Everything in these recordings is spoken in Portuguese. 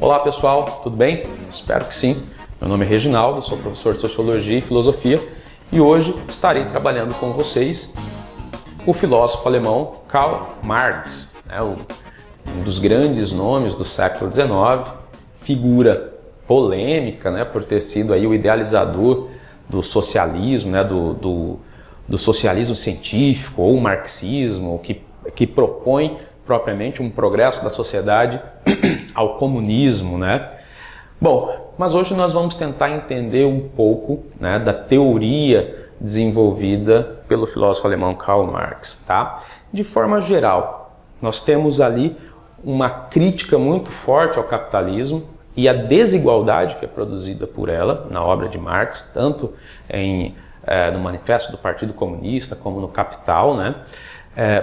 Olá pessoal, tudo bem? Espero que sim. Meu nome é Reginaldo, sou professor de Sociologia e Filosofia e hoje estarei trabalhando com vocês o filósofo alemão Karl Marx, um dos grandes nomes do século XIX, figura polêmica, por ter sido aí o idealizador do socialismo, do socialismo científico ou marxismo, que propõe propriamente um progresso da sociedade ao comunismo, Bom, mas hoje nós vamos tentar entender um pouco da teoria desenvolvida pelo filósofo alemão Karl Marx, tá? De forma geral, nós temos ali uma crítica muito forte ao capitalismo e a desigualdade que é produzida por ela na obra de Marx, tanto no Manifesto do Partido Comunista como no Capital,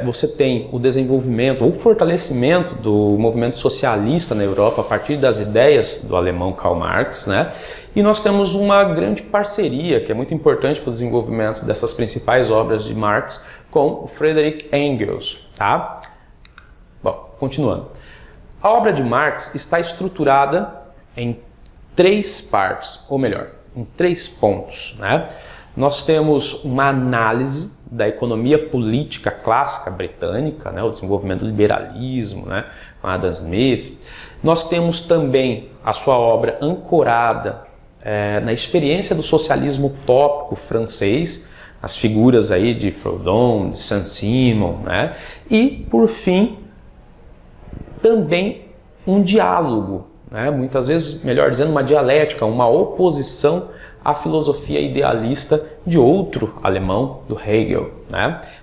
Você tem o desenvolvimento ou fortalecimento do movimento socialista na Europa a partir das ideias do alemão Karl Marx, E nós temos uma grande parceria que é muito importante para o desenvolvimento dessas principais obras de Marx com o Friedrich Engels, tá? Bom, continuando. A obra de Marx está estruturada em 3 partes, ou melhor, em 3 pontos, Nós temos uma análise da economia política clássica britânica, o desenvolvimento do liberalismo, com Adam Smith. Nós temos também a sua obra ancorada na experiência do socialismo utópico francês, as figuras aí de Proudhon, de Saint-Simon, E, por fim, também um diálogo, muitas vezes, melhor dizendo, uma dialética, uma oposição a filosofia idealista de outro alemão, do Hegel.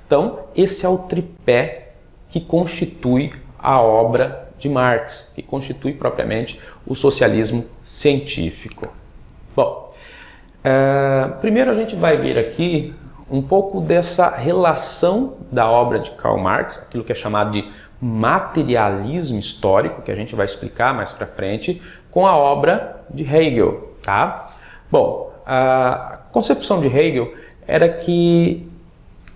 Então, esse é o tripé que constitui a obra de Marx, que constitui propriamente o socialismo científico. Bom, primeiro a gente vai ver aqui um pouco dessa relação da obra de Karl Marx, aquilo que é chamado de materialismo histórico, que a gente vai explicar mais para frente, com a obra de Hegel, tá? Bom, a concepção de Hegel era que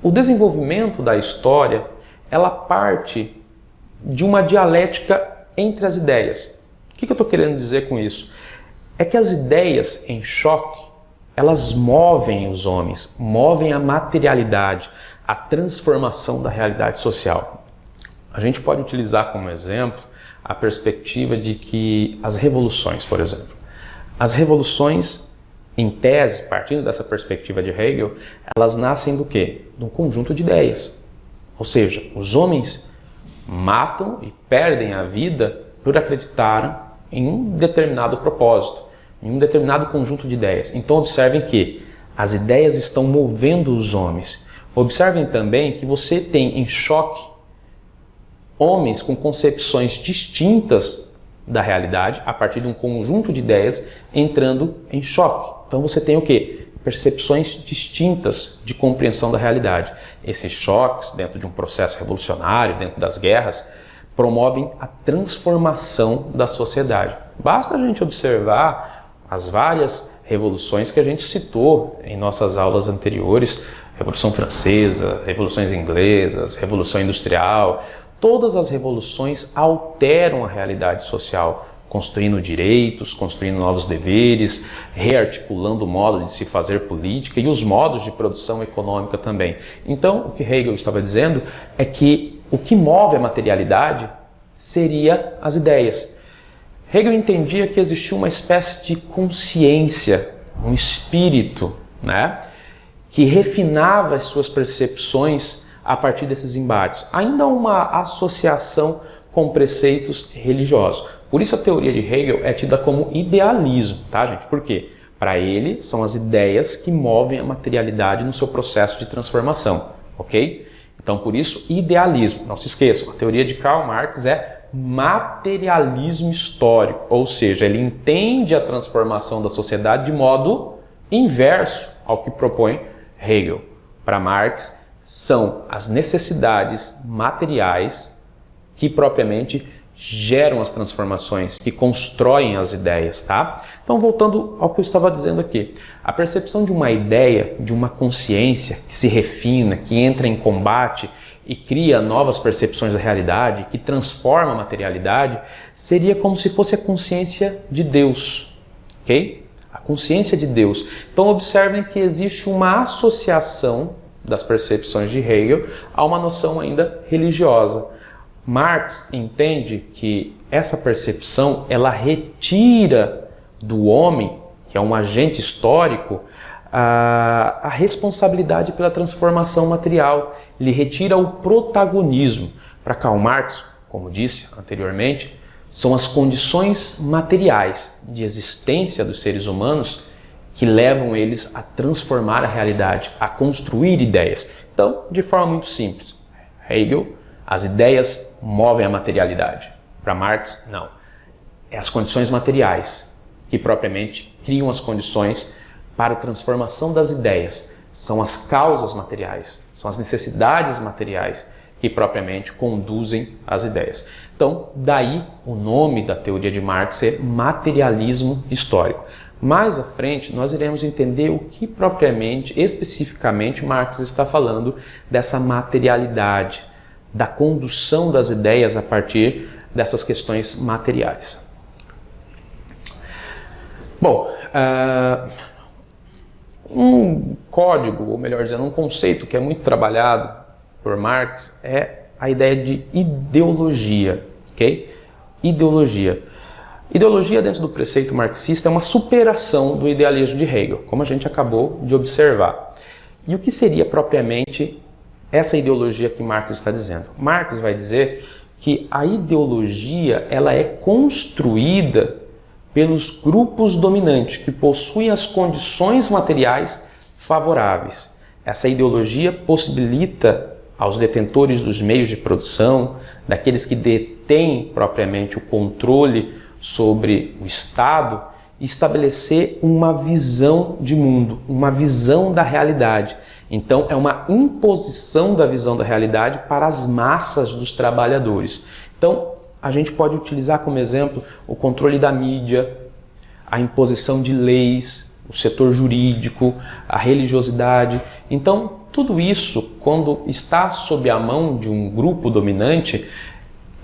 o desenvolvimento da história, ela parte de uma dialética entre as ideias. O que eu estou querendo dizer com isso? É que as ideias em choque, elas movem os homens, movem a materialidade, a transformação da realidade social. A gente pode utilizar como exemplo a perspectiva de que as revoluções, por exemplo, as revoluções, em tese, partindo dessa perspectiva de Hegel, elas nascem do quê? De um conjunto de ideias. Ou seja, os homens matam e perdem a vida por acreditarem em um determinado propósito, em um determinado conjunto de ideias. Então observem que as ideias estão movendo os homens. Observem também que você tem em choque homens com concepções distintas da realidade a partir de um conjunto de ideias entrando em choque. Então você tem o quê? Percepções distintas de compreensão da realidade. Esses choques, dentro de um processo revolucionário, dentro das guerras, promovem a transformação da sociedade. Basta a gente observar as várias revoluções que a gente citou em nossas aulas anteriores, Revolução Francesa, Revoluções Inglesas, Revolução Industrial. Todas as revoluções alteram a realidade social, construindo direitos, construindo novos deveres, rearticulando o modo de se fazer política e os modos de produção econômica também. Então, o que Hegel estava dizendo é que o que move a materialidade seria as ideias. Hegel entendia que existia uma espécie de consciência, um espírito, que refinava as suas percepções a partir desses embates. Ainda uma associação com preceitos religiosos. Por isso a teoria de Hegel é tida como idealismo, tá, gente? Por quê? Para ele, são as ideias que movem a materialidade no seu processo de transformação, ok? Então, por isso, idealismo. Não se esqueçam, a teoria de Karl Marx é materialismo histórico, ou seja, ele entende a transformação da sociedade de modo inverso ao que propõe Hegel. Para Marx, são as necessidades materiais que propriamente geram as transformações, que constroem as ideias, tá? Então, voltando ao que eu estava dizendo aqui, a percepção de uma ideia, de uma consciência que se refina, que entra em combate e cria novas percepções da realidade, que transforma a materialidade, seria como se fosse a consciência de Deus, ok? A consciência de Deus. Então observem que existe uma associação das percepções de Hegel a uma noção ainda religiosa. Marx entende que essa percepção, ela retira do homem, que é um agente histórico, a responsabilidade pela transformação material. Ele retira o protagonismo. Para Karl Marx, como disse anteriormente, são as condições materiais de existência dos seres humanos que levam eles a transformar a realidade, a construir ideias. Então, de forma muito simples, Hegel, as ideias movem a materialidade. Para Marx, não. É as condições materiais que propriamente criam as condições para a transformação das ideias. São as causas materiais, são as necessidades materiais que propriamente conduzem as ideias. Então, daí o nome da teoria de Marx é materialismo histórico. Mais à frente, nós iremos entender o que propriamente, especificamente, Marx está falando dessa materialidade, da condução das ideias a partir dessas questões materiais. Bom, um código, ou melhor dizendo, um conceito que é muito trabalhado por Marx é a ideia de ideologia, ok? Ideologia. Ideologia, dentro do preceito marxista, é uma superação do idealismo de Hegel, como a gente acabou de observar. E o que seria propriamente essa ideologia que Marx está dizendo? Marx vai dizer que a ideologia, ela é construída pelos grupos dominantes, que possuem as condições materiais favoráveis. Essa ideologia possibilita aos detentores dos meios de produção, daqueles que detêm propriamente o controle sobre o Estado, estabelecer uma visão de mundo, uma visão da realidade. Então, é uma imposição da visão da realidade para as massas dos trabalhadores. Então, a gente pode utilizar como exemplo o controle da mídia, a imposição de leis, o setor jurídico, a religiosidade. Então, tudo isso, quando está sob a mão de um grupo dominante,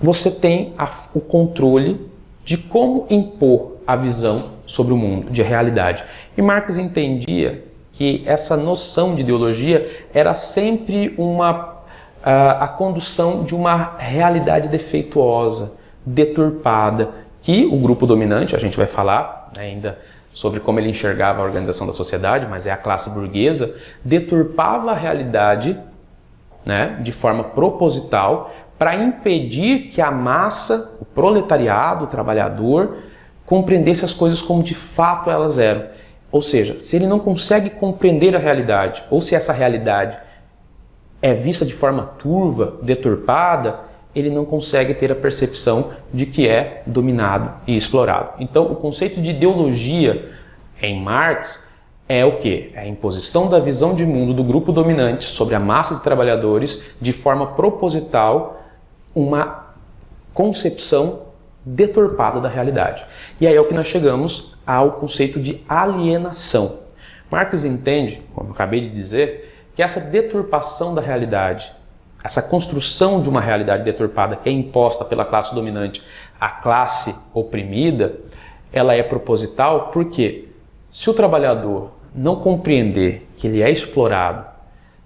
você tem o controle de como impor a visão sobre o mundo, de realidade. E Marx entendia que essa noção de ideologia era sempre a condução de uma realidade defeituosa, deturpada, que o grupo dominante, a gente vai falar ainda sobre como ele enxergava a organização da sociedade, mas é a classe burguesa, deturpava a realidade, né, de forma proposital, para impedir que a massa, o proletariado, o trabalhador, compreendesse as coisas como de fato elas eram. Ou seja, se ele não consegue compreender a realidade, ou se essa realidade é vista de forma turva, deturpada, ele não consegue ter a percepção de que é dominado e explorado. Então, o conceito de ideologia em Marx é o quê? É a imposição da visão de mundo do grupo dominante sobre a massa de trabalhadores de forma proposital, uma concepção deturpada da realidade. E aí é o que nós chegamos ao conceito de alienação. Marx entende, como eu acabei de dizer, que essa deturpação da realidade, essa construção de uma realidade deturpada que é imposta pela classe dominante à classe oprimida, ela é proposital porque se o trabalhador não compreender que ele é explorado,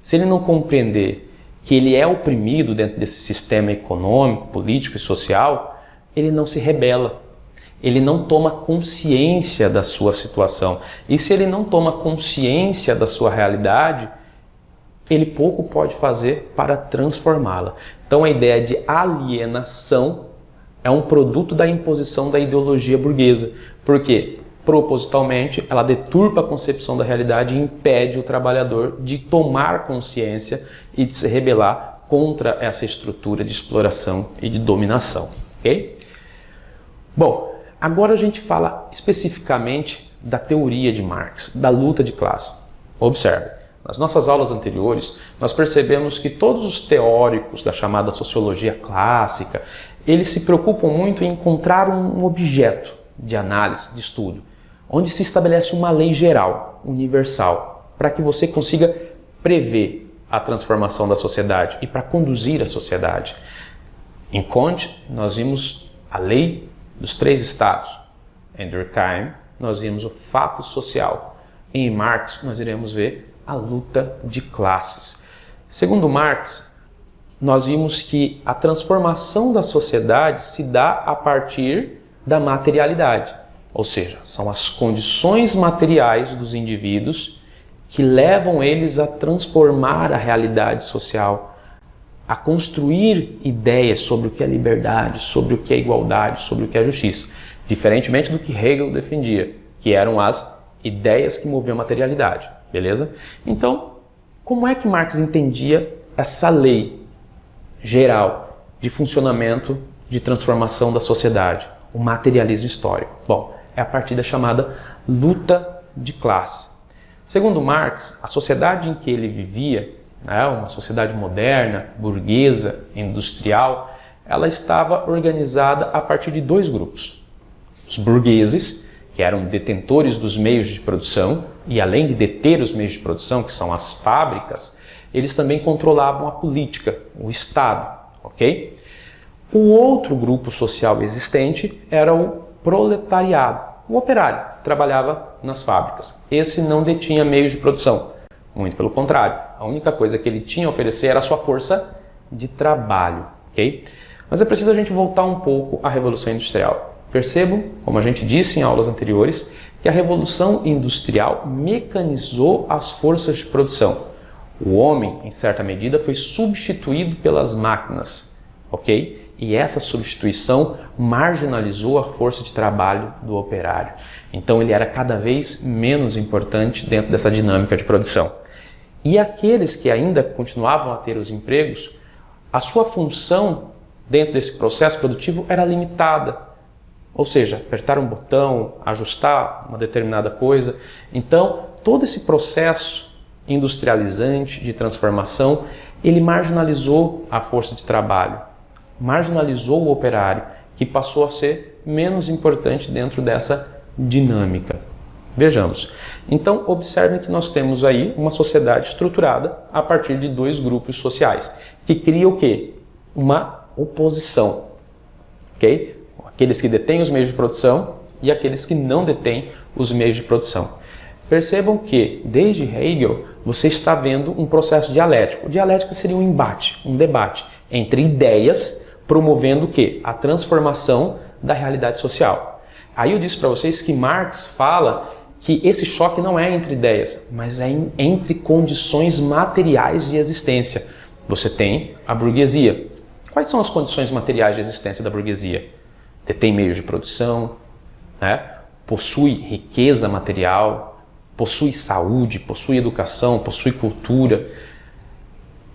se ele não compreender que ele é oprimido dentro desse sistema econômico, político e social, ele não se rebela, ele não toma consciência da sua situação. E se ele não toma consciência da sua realidade, ele pouco pode fazer para transformá-la. Então a ideia de alienação é um produto da imposição da ideologia burguesa, porque propositalmente ela deturpa a concepção da realidade e impede o trabalhador de tomar consciência e de se rebelar contra essa estrutura de exploração e de dominação. Ok? Bom, agora a gente fala especificamente da teoria de Marx, da luta de classe. Observe. Nas nossas aulas anteriores, nós percebemos que todos os teóricos da chamada sociologia clássica, eles se preocupam muito em encontrar um objeto de análise, de estudo, onde se estabelece uma lei geral, universal, para que você consiga prever, a transformação da sociedade e para conduzir a sociedade. Em Kant, nós vimos a lei dos 3 estados. Em Durkheim, nós vimos o fato social. Em Marx, nós iremos ver a luta de classes. Segundo Marx, nós vimos que a transformação da sociedade se dá a partir da materialidade. Ou seja, são as condições materiais dos indivíduos que levam eles a transformar a realidade social, a construir ideias sobre o que é liberdade, sobre o que é igualdade, sobre o que é justiça. Diferentemente do que Hegel defendia, que eram as ideias que moviam a materialidade, beleza? Então, como é que Marx entendia essa lei geral de funcionamento, de transformação da sociedade, o materialismo histórico? Bom, é a partir da chamada luta de classe. Segundo Marx, a sociedade em que ele vivia, uma sociedade moderna, burguesa, industrial, ela estava organizada a partir de 2 grupos. Os burgueses, que eram detentores dos meios de produção, e além de deter os meios de produção, que são as fábricas, eles também controlavam a política, o Estado, ok? O outro grupo social existente era o proletariado, o operário, que trabalhava nas fábricas. Esse não detinha meios de produção, muito pelo contrário. A única coisa que ele tinha a oferecer era a sua força de trabalho, ok? Mas é preciso a gente voltar um pouco à Revolução Industrial. Percebam, como a gente disse em aulas anteriores, que a Revolução Industrial mecanizou as forças de produção. O homem, em certa medida, foi substituído pelas máquinas, ok? E essa substituição marginalizou a força de trabalho do operário. Então ele era cada vez menos importante dentro dessa dinâmica de produção. E aqueles que ainda continuavam a ter os empregos, a sua função dentro desse processo produtivo era limitada. Ou seja, apertar um botão, ajustar uma determinada coisa. Então, todo esse processo industrializante de transformação, ele marginalizou a força de trabalho, marginalizou o operário, que passou a ser menos importante dentro dessa dinâmica. Vejamos. Então, observem que nós temos aí uma sociedade estruturada a partir de 2 grupos sociais, que cria o quê? Uma oposição, ok? Aqueles que detêm os meios de produção e aqueles que não detêm os meios de produção. Percebam que, desde Hegel, você está vendo um processo dialético. Dialética seria um embate, um debate entre ideias, promovendo o quê? A transformação da realidade social. Aí eu disse para vocês que Marx fala que esse choque não é entre ideias, mas é entre condições materiais de existência. Você tem a burguesia. Quais são as condições materiais de existência da burguesia? Detém meios de produção, possui riqueza material, possui saúde, possui educação, possui cultura.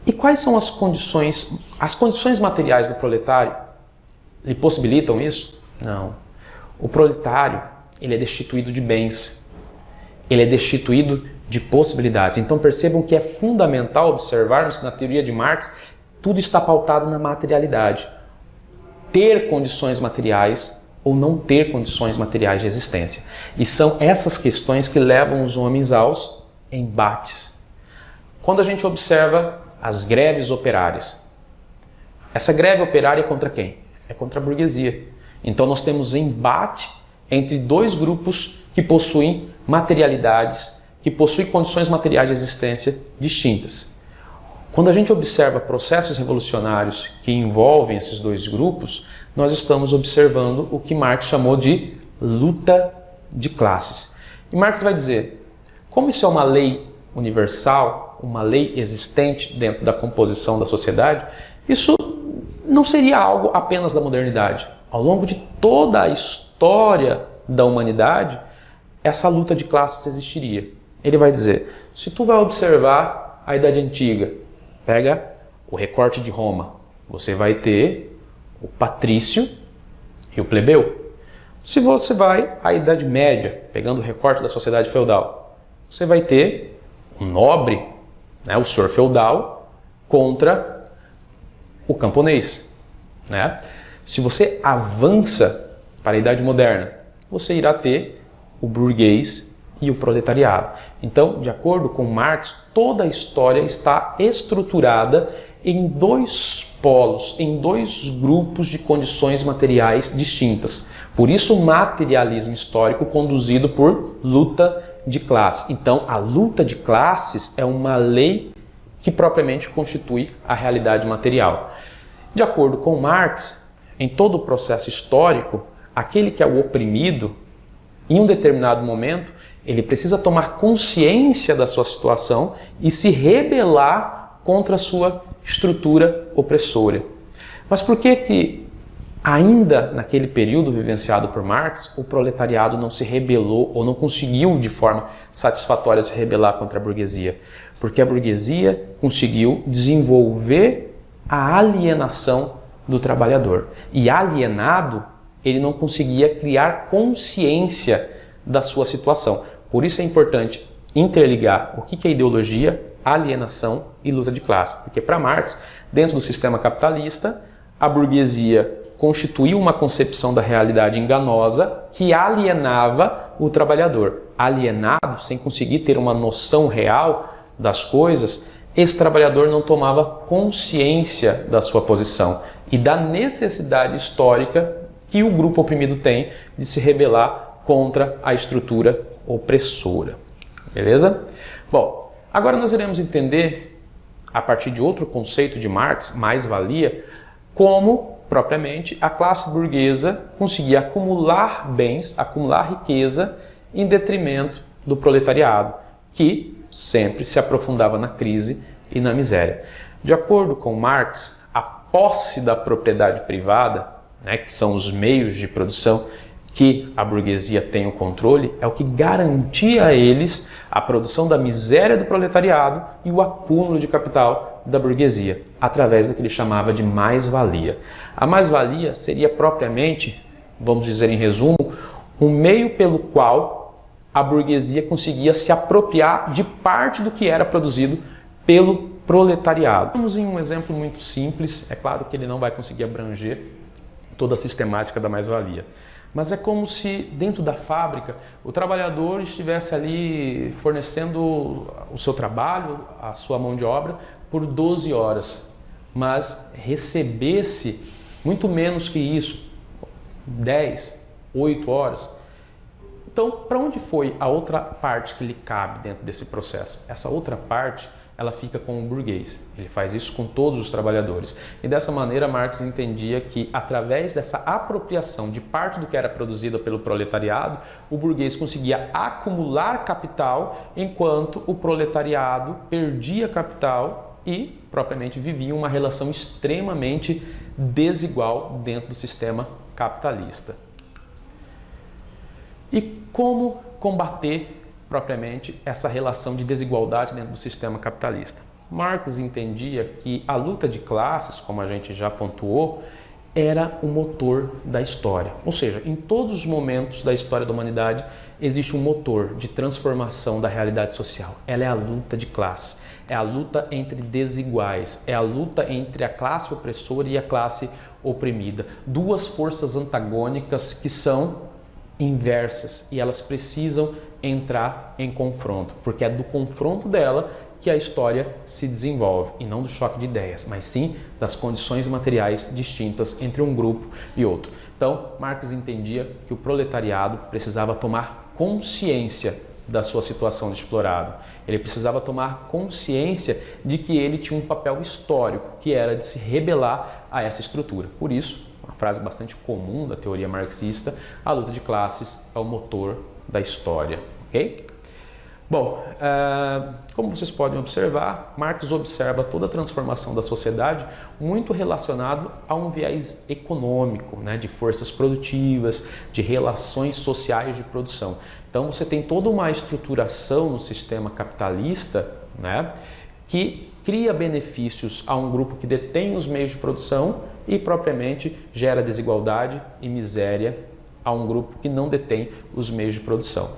E quais são as condições? As condições materiais do proletário lhe possibilitam isso? Não. O proletário, ele é destituído de bens, ele é destituído de possibilidades. Então percebam que é fundamental observarmos que na teoria de Marx tudo está pautado na materialidade. Ter condições materiais ou não ter condições materiais de existência. E são essas questões que levam os homens aos embates. Quando a gente observa as greves operárias, essa greve operária é contra quem? É contra a burguesia. Então nós temos embate entre 2 grupos que possuem materialidades, que possuem condições materiais de existência distintas. Quando a gente observa processos revolucionários que envolvem esses 2 grupos, nós estamos observando o que Marx chamou de luta de classes. E Marx vai dizer, como isso é uma lei universal, uma lei existente dentro da composição da sociedade, isso não seria algo apenas da modernidade. Ao longo de toda a história da humanidade, essa luta de classes existiria. Ele vai dizer, se tu vai observar a Idade Antiga, pega o recorte de Roma, você vai ter o patrício e o plebeu. Se você vai à Idade Média, pegando o recorte da sociedade feudal, você vai ter o nobre, o senhor feudal, contra o camponês. Se você avança para a Idade Moderna, você irá ter o burguês e o proletariado. Então, de acordo com Marx, toda a história está estruturada em dois polos, em dois grupos de condições materiais distintas. Por isso, o materialismo histórico conduzido por luta de classes. Então, a luta de classes é uma lei que propriamente constitui a realidade material. De acordo com Marx, em todo o processo histórico, aquele que é o oprimido, em um determinado momento, ele precisa tomar consciência da sua situação e se rebelar contra a sua estrutura opressora. Mas por que ainda naquele período vivenciado por Marx, o proletariado não se rebelou ou não conseguiu de forma satisfatória se rebelar contra a burguesia? Porque a burguesia conseguiu desenvolver a alienação do trabalhador. E alienado, ele não conseguia criar consciência da sua situação. Por isso é importante interligar o que é ideologia, alienação e luta de classe. Porque para Marx, dentro do sistema capitalista, a burguesia constituiu uma concepção da realidade enganosa que alienava o trabalhador. Alienado, sem conseguir ter uma noção real das coisas, esse trabalhador não tomava consciência da sua posição e da necessidade histórica que o grupo oprimido tem de se rebelar contra a estrutura opressora. Beleza? Bom, agora nós iremos entender, a partir de outro conceito de Marx, mais-valia, como, propriamente, a classe burguesa conseguia acumular bens, acumular riqueza, em detrimento do proletariado, que sempre se aprofundava na crise e na miséria. De acordo com Marx, a posse da propriedade privada, que são os meios de produção que a burguesia tem o controle, é o que garantia a eles a produção da miséria do proletariado e o acúmulo de capital da burguesia, através do que ele chamava de mais-valia. A mais-valia seria propriamente, vamos dizer em resumo, um meio pelo qual a burguesia conseguia se apropriar de parte do que era produzido pelo proletariado. Vamos em um exemplo muito simples, é claro que ele não vai conseguir abranger toda a sistemática da mais-valia. Mas é como se dentro da fábrica o trabalhador estivesse ali fornecendo o seu trabalho, a sua mão de obra, por 12 horas, mas recebesse muito menos que isso, 10, 8 horas. Então, para onde foi a outra parte que lhe cabe dentro desse processo? Essa outra parte, ela fica com o burguês. Ele faz isso com todos os trabalhadores. E dessa maneira, Marx entendia que, através dessa apropriação de parte do que era produzido pelo proletariado, o burguês conseguia acumular capital, enquanto o proletariado perdia capital e, propriamente, vivia uma relação extremamente desigual dentro do sistema capitalista. E como combater propriamente essa relação de desigualdade dentro do sistema capitalista? Marx entendia que a luta de classes, como a gente já pontuou, era o motor da história. Ou seja, em todos os momentos da história da humanidade existe um motor de transformação da realidade social. Ela é a luta de classe, é a luta entre desiguais, é a luta entre a classe opressora e a classe oprimida. Duas forças antagônicas que são inversas e elas precisam entrar em confronto, porque é do confronto dela que a história se desenvolve, e não do choque de ideias, mas sim das condições materiais distintas entre um grupo e outro. Então, Marx entendia que o proletariado precisava tomar consciência da sua situação de explorado. Ele precisava tomar consciência de que ele tinha um papel histórico, que era de se rebelar a essa estrutura. Por isso, uma frase bastante comum da teoria marxista, a luta de classes é o motor da história, ok? Bom, como vocês podem observar, Marx observa toda a transformação da sociedade muito relacionado a um viés econômico, de forças produtivas, de relações sociais de produção. Então você tem toda uma estruturação no sistema capitalista, que cria benefícios a um grupo que detém os meios de produção e propriamente gera desigualdade e miséria a um grupo que não detém os meios de produção.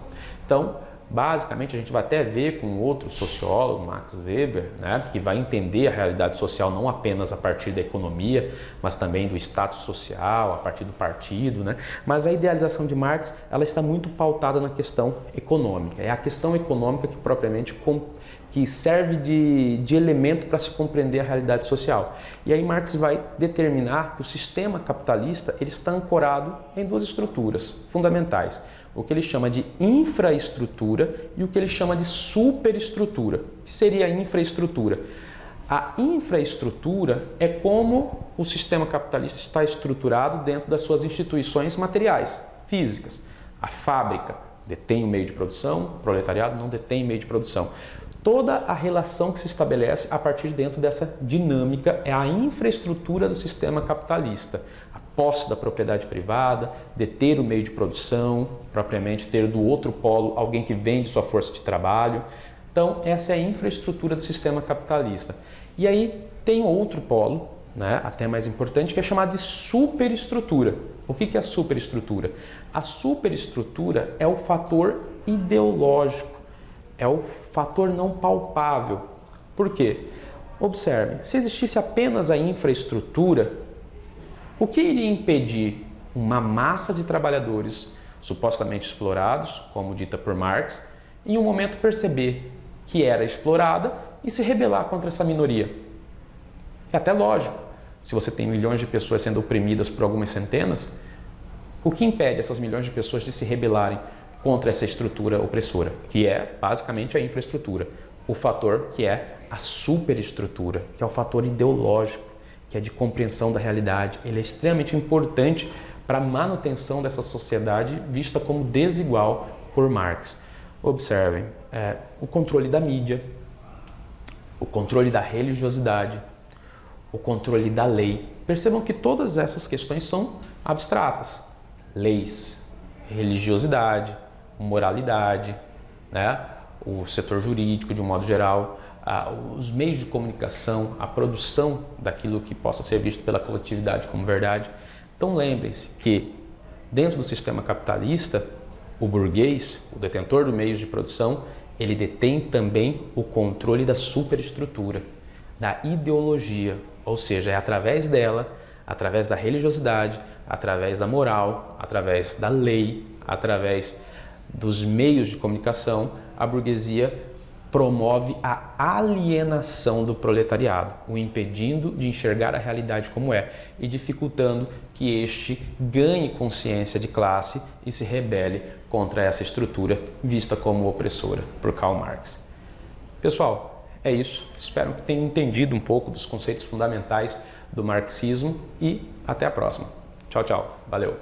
Então, Basicamente, a gente vai até ver com outro sociólogo, Max Weber, né, que vai entender a realidade social não apenas a partir da economia, mas também do status social, a partir do partido, né? Mas a idealização de Marx, ela está muito pautada na questão econômica. É a questão econômica que propriamente que serve de elemento para se compreender a realidade social. E aí Marx vai determinar que o sistema capitalista ele está ancorado em duas estruturas fundamentais. O que ele chama de infraestrutura e o que ele chama de superestrutura. O que seria a infraestrutura? A infraestrutura é como o sistema capitalista está estruturado dentro das suas instituições materiais, físicas. A fábrica detém o meio de produção, o proletariado não detém meio de produção. Toda a relação que se estabelece a partir de dentro dessa dinâmica é a infraestrutura do sistema capitalista. A posse da propriedade privada, deter o meio de produção, propriamente ter do outro polo alguém que vende sua força de trabalho. Então, essa é a infraestrutura do sistema capitalista. E aí tem outro polo, né, até mais importante, que é chamado de superestrutura. O que é a superestrutura? A superestrutura é o fator ideológico. É o fator não palpável. Por quê? Observe, se existisse apenas a infraestrutura, o que iria impedir uma massa de trabalhadores supostamente explorados, como dita por Marx, em um momento perceber que era explorada e se rebelar contra essa minoria? É até lógico. Se você tem milhões de pessoas sendo oprimidas por algumas centenas, o que impede essas milhões de pessoas de se rebelarem contra essa estrutura opressora, que é basicamente a infraestrutura? O fator que é a superestrutura, que é o fator ideológico, que é de compreensão da realidade. Ele é extremamente importante para a manutenção dessa sociedade vista como desigual por Marx. Observem, o controle da mídia, o controle da religiosidade, o controle da lei. Percebam que todas essas questões são abstratas. Leis, religiosidade, moralidade, né? O setor jurídico de um modo geral, os meios de comunicação, a produção daquilo que possa ser visto pela coletividade como verdade. Então lembrem-se que dentro do sistema capitalista, o burguês, o detentor dos meios de produção, ele detém também o controle da superestrutura, da ideologia, ou seja, é através dela, através da religiosidade, através da moral, através da lei, através dos meios de comunicação, a burguesia promove a alienação do proletariado, o impedindo de enxergar a realidade como é e dificultando que este ganhe consciência de classe e se rebele contra essa estrutura vista como opressora por Karl Marx. Pessoal, é isso. Espero que tenham entendido um pouco dos conceitos fundamentais do marxismo e até a próxima. Tchau, tchau. Valeu!